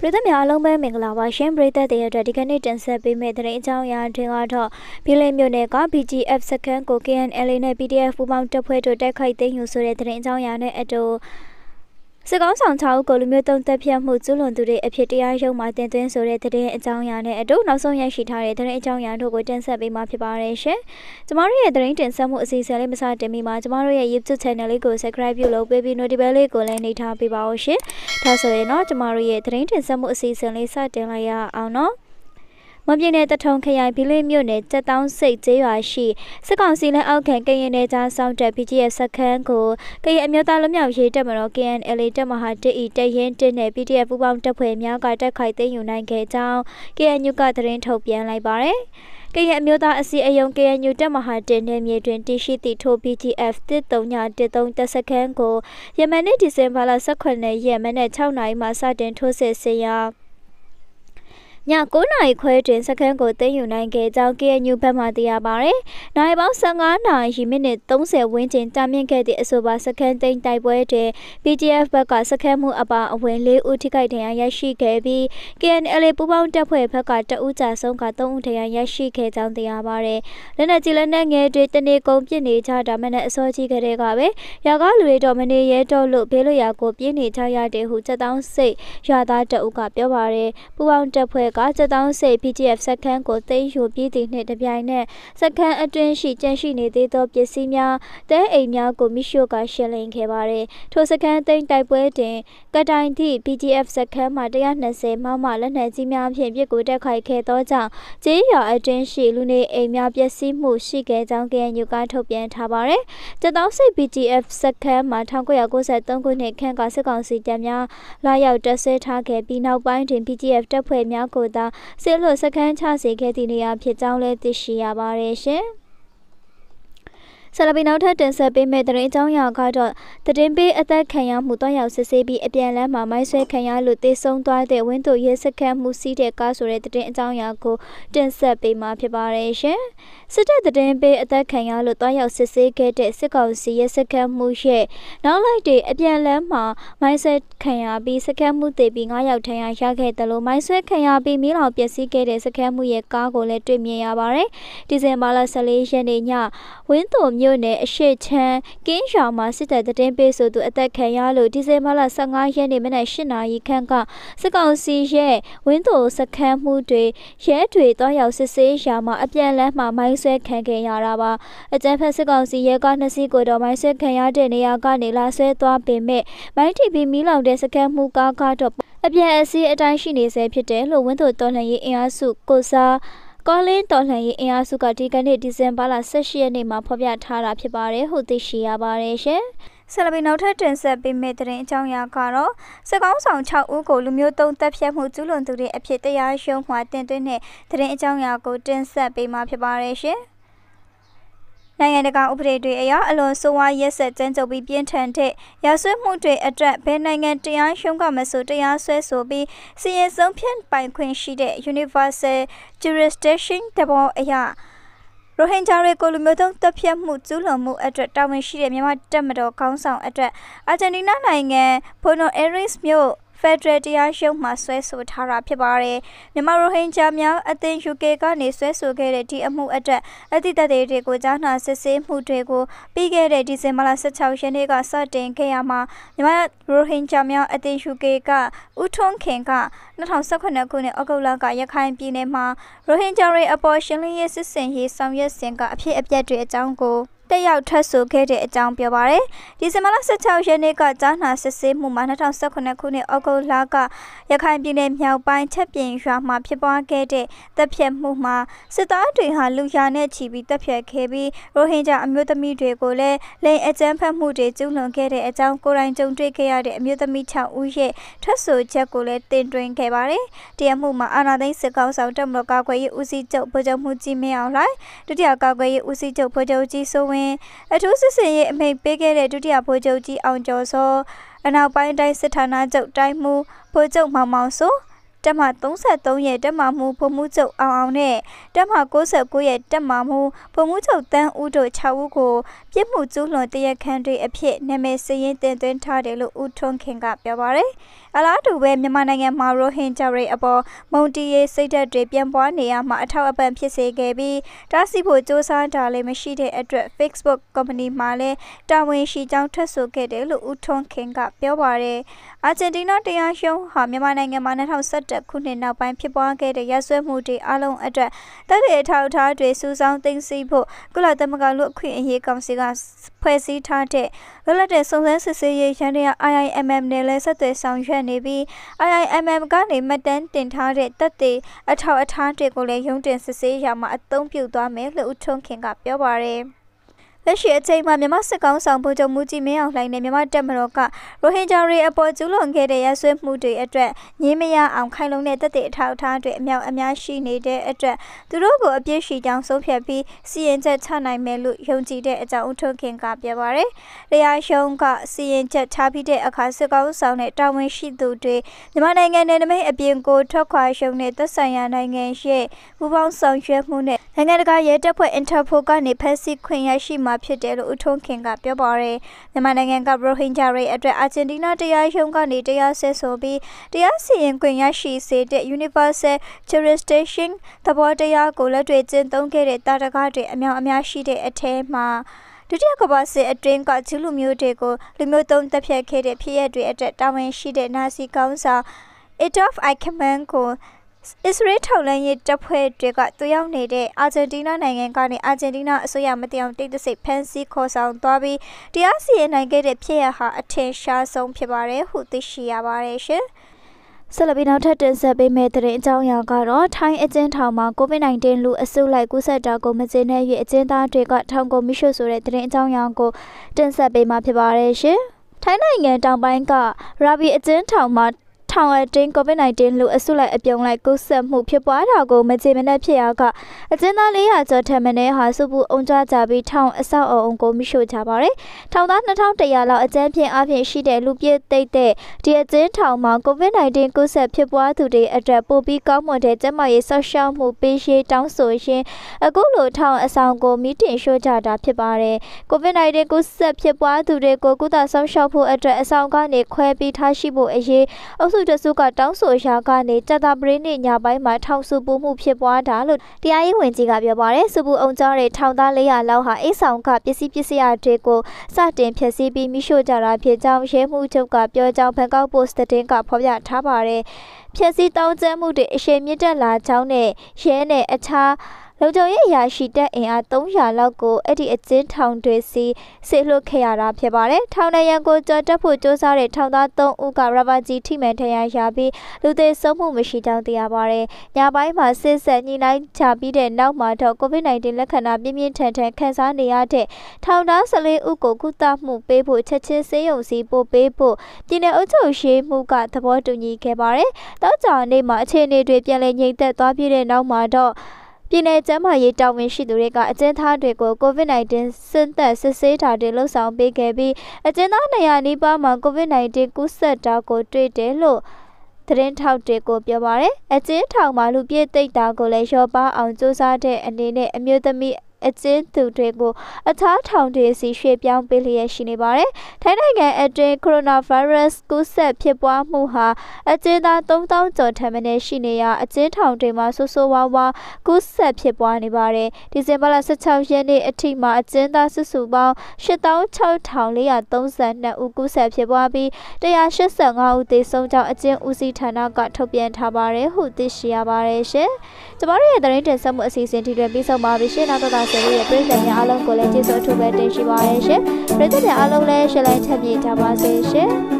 ပြည်သူများလုံးပဲမင်္ဂလာပါရှင်ပြည်သက်တဲ့အတွက်ဒီကနေ့တင်ဆက်ပေးမယ့်သတင်းအကြောင်းအရာတွေကတော့ပြည်လည်မြို့နယ်က BGF စခန်းကို KNLA နဲ့ PDF ပူးပေါင်းတပ်ဖွဲ့တို့တိုက်ခိုက်သိမ်းယူဆိုတဲ့သတင်းအကြောင်းအရာနဲ့အတူစစ်ကောင်ဆောင်6ဦးကိုလူမျိုးတုံးတပ်ဖြတ်မှုကျူးလွန်သူတွေအဖြစ်တရားရုံးမှာတင်သွင်းဆိုတဲ့သတင်းအကြောင်းအရာနဲ့အတူနောက်ဆုံးရရှိထားတဲ့သတင်းအကြောင်းအရာတို့ကိုတင်ဆက်ပေးမှာဖြစ်ပါတယ်ရှင်။ကျမတို့ရဲ့သတင်းတင်ဆက်မှုအစီအစဉ်လေးမစတင်မီမှာကျမတို့ရဲ့ YouTube Channel လေးကို Subscribe ပြုလုပ်ပေးပြီး Notification လေးကိုလည်းနှိပ်ထားပေးပါဦးရှင်။ဒါဆိုရင်တော့ကျမတို့ရဲ့သတင်းတင်ဆက်မှုအစီအစဉ်လေးစတင်လိုက်ရအောင်နော်။မပြင်းတဲ့တထုံခရိုင်ဘီလေးမြို့နယ်စက်တောင်းစိတ်ကျေးရွာရှိစစ်ကောင်စီလက်အောက်ခံကရင်နယ်ကြားဆောင်တက် BGF စခန်းကိုကရင်အမျိုးသားလူမျိုးရေးတပ်မတော် KNLA တပ်မဟာ1ဤတရင်1နဲ့ PDF ပူးပေါင်းတပ်ဖွဲ့များကတိုက်ခိုက်သိမ်းယူနိုင်ခဲ့ကြောင်း KNU ကသတင်းထုတ်ပြန်လိုက်ပါတယ်။ကရင်အမျိုးသားအစည်းအရုံး KNU တပ်မဟာ1နယ်မြေတွင်တရှိသည့်ထို BGF 1313တပ်စခန်းကိုယမန်နေ့ဒီဇင်ဘာလ18ရက်မနက်6နာရီမှစတင်ထိုးစစ်ဆင်ရာည9နာရီခွဲတွင်စခန်းကိုသိမ်းယူနိုင်ခဲ့ကြောင်း KNU ဘက်မှသိရပါတယ်။နိုင်ပေါင်း15နာရီမိနစ်30ဝန်းကျင်တာမြင့်ခဲ့သည့်အဆိုပါစခန်းသိမ်းတိုက်ပွဲတွင် BGF ဘက်ကစခန်းမှုအပါအဝင်4ဦးထိခိုက်ဒဏ်ရာရရှိခဲ့ပြီး KNLA ပူးပေါင်းတပ်ဖွဲ့ဘက်က2ဦးကြာဆုံးက3ဦးဒဏ်ရာရရှိခဲ့ကြောင်းသိရပါတယ်။လက်နက်ကြီးလက်နက်ငယ်တွေတနေကုန်ပြစ်နေကြတာမှနဲ့အစောကြီးကတည်းကပဲရွာကလူတွေတော့မနေရဲတော့လို့ဘေးလွတ်ရာကိုပြေးနေကြရတဲ့ဟုစက်တောင်းစိတ်ရွာသား2ဦးကပြောပါတယ်။ပူးပေါင်းတပ်ဖွဲ့ကစက်တောင်းစိတ် BGF စခန်းကိုသိမ်းယူပြီးသည့်နှစ်တပြိုင်နက်စခန်းအတွင်းရှိကျန်ရှိနေသေးသောပစ္စည်းများတဲအိမ်များကိုမိရှို့ကရှင်းလင်းခဲ့ပါတယ်။ထိုစခန်းသိမ်းတိုက်ပွဲတွင်ကတိုင်သည့် BGF စခန်းမှာ120မမလက်နက်ကြီးများဖြင့်ပစ်ကူတက်ခိုက်ခဲ့သောကြောင့်ကျေးရွာအတွင်းရှိလူနေအိမ်များပျက်စီးမှုရှိခဲ့ကြောင်း KNU ကထုတ်ပြန်ထားပါတယ်။စက်တောင်းစိတ် BGF စခန်းမှာ1993ခုနှစ်ခန့်ကစစ်ကောင်စီတပ်များလာရောက်တပ်ဆွဲထားခဲ့ပြီးနောက်ပိုင်းတွင် BGF တပ်ဖွဲ့များကိုသာစစ်လို့စခန်းချစေခဲ့သည့်နေရာဖြစ်ကြောင်းလည်းသိရှိရပါတယ်ရှင်။ဆလပီနောက်ထပ်တင်ဆက်ပေးမယ့်သတင်းအကြောင်းအရာကတော့သတင်းပေးအသက်ခံရမှုတောင်းရောက်စစ်ဆေးပြီးအပြန်လန်းမှာမိုင်းဆွဲခံရလို့တေဆုံးသွားတဲ့ဝင်းတို့ရဲစခန်းမှုစီးတဲ့ကားဆိုတဲ့သတင်းအကြောင်းအရာကိုတင်ဆက်ပေးမှာဖြစ်ပါတယ်ရှင်။စစ်တပ်သတင်းပေးအသက်ခံရလို့တောင်းရောက်စစ်ဆေးခဲ့တဲ့စစ်ကောင်စီရဲစခန်းမှုရဲ့နောက်လိုက်တဲ့အပြန်လန်းမှာမိုင်းဆွဲခံရပြီးစခန်းမှုတေပြီး9ယောက်ထံရခဲ့တယ်လို့မိုင်းဆွဲခံရပြီးမီးလောင်ပျက်စီးခဲ့တဲ့စခန်းမှုရဲ့ကားကိုလည်းတွေ့မြင်ရပါတယ်။ဒီဇင်ဘာလ14ရက်နေ့ညဝင်းတို့မြို့နယ်အရှိချမ်းကင်းရွာမှာစစ်တပ်သတင်းပေးဆိုသူအသက်ခံရလို့ဒီဇင်ဘာလ15ရက်နေ့မနက်8နာရီခန့်ကစစ်ကောင်စီရဲ့ဝင်းတို့စခန်းမှုတွေရဲတွေတောင်းရောက်စစ်ဆေးရာမှာအပြန်လန်းမှာမိုင်းဆွဲခံခဲ့ရတာပါအကြမ်းဖက်စစ်ကောင်စီရဲကား2စီးကိုတော့မိုင်းဆွဲခံရတဲ့နေရာကနေလာဆွဲသွားပေမဲ့မိုင်းတီဗီမီလောင်တဲ့စခန်းမှုကားကတော့အပြန်အစီးအတိုင်းရှိနေဆဲဖြစ်တယ်လို့ဝင်းတို့တော်လှန်ရေးအင်အားစုကိုစားကောလင်းတော်လှန်ရေးအင်အားစုကဒီကနေ့ဒီဇင်ဘာလ18ရက်နေ့မှာဖော်ပြထားတာဖြစ်ပါတယ်ဟုတ်သိရှိရပါတယ်ရှင်။ဆလပီနောက်ထပ်တင်ဆက်ပေးမယ့်သတင်းအကြောင်းအရာကတော့စစ်ကောင်ဆောင်6ဦးကိုလူမျိုးတုံးတပ်ဖြတ်မှုကျူးလွန်သူတွေအဖြစ်တရားရုံးမှာတင်သွင်းတဲ့သတင်းအကြောင်းအရာကိုတင်ဆက်ပေးမှာဖြစ်ပါတယ်ရှင်။နိုင်ငံတကာဥပဒေတွေအရအလွန်ဆိုးဝါးရက်စက်ကြမ်းကြုတ်ပြီးပြင်းထန်တဲ့ရာဇဝတ်မှုတွေအတွက်ဘယ်နိုင်ငံတရားရုံးကမဆိုတရားစွဲဆိုပြီးစီရင်ဆုံးဖြတ်ပိုင်ခွင့်ရှိတဲ့ Universal Jurisdiction သဘောအရရိုဟင်ဂျာတွေကိုလူမျိုးတုံးတပ်ဖြတ်မှုကျူးလွန်မှုအတွက်တာဝန်ရှိတဲ့မြန်မာတပ်မတော်ခေါင်းဆောင်အတွက်အာဂျင်တီးနားနိုင်ငံဘွေနိုအေးစ်မြို့ဖက်ဒရယ်တရားရုံးမှာဆွဲဆိုထားတာဖြစ်ပါတယ်။မြန်မာရိုဟင်ဂျာများအသင်း UK ကနေဆွဲဆိုခဲ့တဲ့ဒီအမှုအတွက်အသည့်သက်တွေကိုကြားနာစစ်ဆေးမှုတွေကိုပြီးခဲ့တဲ့ဒီဇင်ဘာလ16ရက်နေ့ကစတင်ခဲ့ရမှာမြန်မာရိုဟင်ဂျာများအသင်း UK ကဦးထွန်းခင်က2018ခုနှစ်ဩဂုတ်လကရခိုင်ပြည်နယ်မှာရိုဟင်ဂျာတွေအပေါ်ရှင်းလင်းရေးစစ်ဆင်ရေးဆောင်ရွက်စဉ်ကအဖြစ်အပျက်တွေအကြောင်းကိုတက်ရောက်ထွက်ဆိုခဲ့တဲ့အကြောင်းပြောပါရယ်ဒီဇင်ဘာလ16ရက်နေ့ကကြားနာစစ်ဆေးမှုမှာ2018ခုနှစ်ဩဂုတ်လကရခိုင်ပြည်နယ်မြောက်ပိုင်းချက်ပြင်ရွာမှာဖြစ်ပွားခဲ့တဲ့တပ်ဖြတ်မှုမှာစစ်သားတွေဟာလူရာနဲ့ချီပြီးတပ်ဖြတ်ခဲ့ပြီးရိုဟင်ဂျာအမျိုးသမီးတွေကိုလည်းလိင်အကြမ်းဖက်မှုတွေကျူးလွန်ခဲ့တဲ့အကြောင်းကိုယ်တိုင်ကြုံတွေ့ခဲ့ရတဲ့အမျိုးသမီး6ဦးရဲ့ထွက်ဆိုချက်ကိုလည်းတင်သွင်းခဲ့ပါတယ်ဒီအမှုမှာအာဏာသိမ်းစစ်ကောင်ဆောင်တပ်မတော်ကာကွယ်ရေးဦးစီးချုပ်ဗိုလ်ချုပ်မှုကြီးမင်းအောင်လှိုင်ဒုတိယကာကွယ်ရေးဦးစီးချုပ်ဗိုလ်ချုပ်ကြီးစိုးအထူးစစ်စင်ရေးအမိန့်ပေးခဲ့တဲ့ဒုတိယဗိုလ်ချုပ်ကြီးအောင်ကျော်စောအနောက်ပိုင်းတိုင်းစစ်ဌာနချုပ်တိုင်းမှုဗိုလ်ချုပ်မောင်မောင်စိုးတပ်မ33ရဲ့တပ်မမှုဗိုလ်မှူးချုပ်အောင်နဲ့တပ်မ69ရဲ့တပ်မမှုဗိုလ်မှူးချုပ်တန်းဦးတို့6ဦးကိုပြစ်မှုကျူးလွန်တရားခံတွေအဖြစ်နာမည်စရင်းတင်သွင်းထားတယ်လို့ဦးထွန်းခင်ကပြောပါရယ် အလားတူပဲမြန်မာနိုင်ငံမှာရိုဟင်ဂျာတွေအပေါ်မုံတီရေးစိတ်ဓာတ်တွေပြန်ပွားနေရမှာအထောက်အပံ့ဖြစ်စေခဲ့ပြီးတားဆီးဖို့စ조사တာလည်းမရှိတဲ့အတွက် Facebook ကုမ္ပဏီမှာလည်းတာဝန်ရှိကြောင်းထွက်ဆိုခဲ့တယ်လို့ဦးထွန်းခင်ကပြောပါတယ်အာဂျင်တီးနားတရားရုံးဟာမြန်မာနိုင်ငံမှာ2011ခုနှစ်နောက်ပိုင်းဖြစ်ပွားခဲ့တဲ့ရာဇဝတ်မှုတွေအလုံးအတွက်တပ်တွေအထောက်အထားတွေစုဆောင်းသိမ်းဆည်းဖို့ကုလသမဂ္ဂလူ့အခွင့်အရေးကောင်စီကဖွဲ့စည်းထားတဲ့လွတ်လပ်တဲ့စုံစမ်းစစ်ဆေးရေးရန်တရား IIMM နဲ့လည်းဆက်သွယ်ဆောင်ရွက်နေပြီး IIMM ကနေမှတ်တမ်းတင်ထားတဲ့တပ်တွေအထောက်အထားတွေကိုလည်းရုံးတင်စစ်ဆေးရမှာအသုံးပြုသွားမယ်လို့ဦးထွန်းခင်ကပြောပါတယ်လက်ရှိအချိန်မှာမြန်မာစစ်ကောင်ဆောင်ဗိုလ်ချုပ်မှုကြီးမင်းအောင်လှိုင်နဲ့မြန်မာတပ်မတော်ကရိုဟင်ဂျာတွေအပေါ်ကျူးလွန်ခဲ့တဲ့ရာဇဝတ်မှုတွေအတွက်ငြင်းမရအောင်ခိုင်လုံတဲ့တပ်တွေအထောက်အထားတွေအများအများရှိနေတဲ့အတွက်သူတို့ကိုအပြစ်ရှိကြောင်းဆုံးဖြတ်ပြီးစီရင်ချက်ချနိုင်မယ်လို့ယုံကြည်တဲ့အကြောင်းဦးထွန်းခင်ကပြောပါတယ်။တရားရုံးကစီရင်ချက်ချပြီးတဲ့အခါစစ်ကောင်ဆောင်နဲ့တာဝန်ရှိသူတွေမြန်မာနိုင်ငံနယ်နိမိတ်အပြင်ကိုထွက်ခွာရှုံတဲ့သက်ဆိုင်ရာနိုင်ငံရဲ့ပူးပေါင်းဆောင်ရွက်မှုနဲ့နိုင်ငံတကာရဲတပ်ဖွဲ့ Interpol ကနေဖမ်းဆီးခွင့်ရရှိမှာဖြစ်တယ်လို့ဦးထွန်းခင်ကပြောပါတယ်မြန်မာနိုင်ငံကရိုဟင်ဂျာတွေအတွက်အာဂျင်တီးနားတရားရုံးကနေတရားစွဲဆိုပြီးတရားစီရင်ခွင့်ရရှိစေတဲ့ Universal Jurisdiction သဘောတရားကိုလက်တွေ့ကျင့်သုံးခဲ့တဲ့တာတကားတွေအများရှိတဲ့အထက်မှာဒုတိယကမ္ဘာစစ်အတွင်းကကျူးလူမျိုးတွေကိုလူမျိုးတုံးတပ်ဖြတ်ခဲ့တဲ့ဖြစ်ရပ်တွေအတွက်တာဝန်ရှိတဲ့နာဇီကောင်ဆောင် Adolf Eichmann ကိုအစ္စရေးထောက်လှမ်းရေးတပ်ဖွဲ့တွေကတူရောက်နေတဲ့အာဂျင်တီးနားနိုင်ငံကနေအာဂျင်တီးနားအစိုးရမတရားတိတ်တဆိတ်ဖမ်းဆီးခေါ်ဆောင်သွားပြီးတရားစီရင်နိုင်ခဲ့တဲ့ဖြစ်ရပ်ဟာအထင်ရှားဆုံးဖြစ်ပါတယ်ဟုသိရှိရပါတယ်ရှင်။ဆက်လက်ပြီးနောက်ထပ်တင်ဆက်ပေးမယ့်သတင်းအကြောင်းအရာကတော့ထိုင်းအကျဉ်းထောင်မှာ COVID-19 လူအစုလိုက်ကူးစက်တာကိုမကျေနပ်၍အကျဉ်းသားတွေကထောင်ကိုမိရှုဆိုတဲ့သတင်းအကြောင်းအရာကိုတင်ဆက်ပေးမှာဖြစ်ပါတယ်ရှင်။ထိုင်းနိုင်ငံတောင်ပိုင်းကရာဘီအကျဉ်းထောင်မှာထောင်အတွင်း COVID-19 လူအစုလိုက်အပြုံလိုက်ကူးစက်မှုဖြစ်ပွားတာကိုမကျေမနပ်ဖြစ်ရာကအကျဉ်းသား400ကျော်ထက်မနည်းဟာစုပူအုံကြကြပြီးထောင်အဆောက်အအုံကိုမိရှို့ကြပါတယ်။ထောင်သား2100လောက်အကျဉ်းဖြင့်အပြင်ရှိတဲ့လူပြည့်သိပ်တဲ့ဒီအကျဉ်းထောင်မှာ COVID-19 ကူးစက်ဖြစ်ပွားသူတွေအတွက်ပိုပြီးကောင်းမွန်တဲ့ကျန်းမာရေးစောင့်ရှောက်မှုပေးရေးတောင်းဆိုရင်းအခုလိုထောင်အဆောင်ကိုမိတင်ရှို့ကြတာဖြစ်ပါတယ်။ COVID-19 ကူးစက်ဖြစ်ပွားသူတွေကိုကုသစောင့်ရှောက်ဖို့အတွက်အဆောင်ကနေခွဲပြီးထားရှိဖို့အရေးအုပ်စုတစုကတောင်းဆိုရာကနေကြာသပတေးနေ့ညပိုင်းမှာထောင်စုပူမှုဖြစ်ပွားတာလို့တရားရေးဝန်ကြီးကပြောပါတယ်စုပူအောင်ကြားတဲ့ထောင်သား400လောက်ဟာအိတ်ဆောင်ကပစ္စည်းတွေကိုစတင်ဖျက်ဆီးပြီးမိရှို့ကြတာဖြစ်ကြောင်းရဲမှုချုပ်ကပြောကြောင်းဘန်ကောက်ပို့စ်သတင်းကဖော်ပြထားပါတယ်ဖျက်ဆီးတောင်းကျမ်းမှုတွေအရှိန်မြင့်တက်လာကြောင်းနဲ့ရဲနဲ့အခြားလုံခြုံရေးအရာရှိတပ်အင်အား300လောက်ကိုအဲ့ဒီအကျဉ်းထောင်တွေစီဆေးလွှတ်ခဲ့ရတာဖြစ်ပါတယ်။ထောင်ထဲရန်ကိုကြော်တက်ဖို့စ조사တဲ့ထောင်သား3ဦးကရဘာကြီးထိမှန်ထရန်ရပြီးလူသေဆုံးမှုမရှိကြောင်းသိရပါတယ်။ညပိုင်းမှာစစ်ဆက်ညှိနှိုင်းချပြီးတဲ့နောက်မှာတော့ COVID-19 လက္ခဏာပြင်းပြင်းထန်ထန်ခံစားနေရတဲ့ထောင်သား14ဦးကိုကုသမှုပေးဖို့ချက်ချင်းဆေးရုံစီပို့ပေးဖို့ပြည်내အုပ်ချုပ်ရေးမှုကသဘောတူညီခဲ့ပါတယ်။တောက်ကြနေ့မှာအခြေအနေတွေပြန်လည်ငြိမ်သက်သွားပြီးတဲ့နောက်မှာတော့ပြည်내ကျန်းမာရေးတာဝန်ရှိသူတွေကအကျဉ်းသားတွေကို COVID-19 စင်သက်စစ်ဆေးတာတွေလှုပ်ဆောင်ပေးခဲ့ပြီးအကျဉ်းသား200နီးပါးမှာ COVID-19 ကူးစက်တာကိုတွေ့တယ်လို့သတင်းထောက်တွေကိုပြောပါတယ်အကျဉ်းထောင်မှာလူပြည့်သိပ်တာကိုလည်းရောပါအောင်စ조사တဲ့အနေနဲ့အမျိုးသမီးအကျဉ်းသူတွေကိုအခြားထောင်တွေစီရွှေ့ပြောင်းပေးလျက်ရှိနေပါတယ်။ထိုင်းနိုင်ငံအတွင်းကိုရိုနာဗိုင်းရပ်စ်ကူးစက်ဖြစ်ပွားမှုဟာအကျဉ်းသား3000ကျော်ထက်မနည်းရှိနေရာအကျဉ်းထောင်တွေမှာဆိုးဆိုးဝါးဝါးကူးစက်ဖြစ်ပွားနေပါတယ်။ဒီဇင်ဘာလ16ရက်နေ့အထိမှာအကျဉ်းသားစုစုပေါင်း86,432ဦးကူးစက်ဖြစ်ပွားပြီး185ဦးသေဆုံးကြောင်းအကျဉ်းဦးစီးဌာနကထုတ်ပြန်ထားပါတယ်ဟုသိရှိရပါတယ်ရှင်။ကျမတို့ရဲ့သတင်းတင်ဆက်မှုအစီအစဉ်ဒီတွင်ပြီးဆုံးပါပြီရှင်။နောက်တော့ဆိုရဲ့ပြည်သက်များအားလုံးကိုလည်းကျေးဇူးအထူးပဲတင်ရှိပါရရှင်။ပြည်သက်များအားလုံးလည်းရှင်းလင်းချက်ပြထားပါစေရှင်။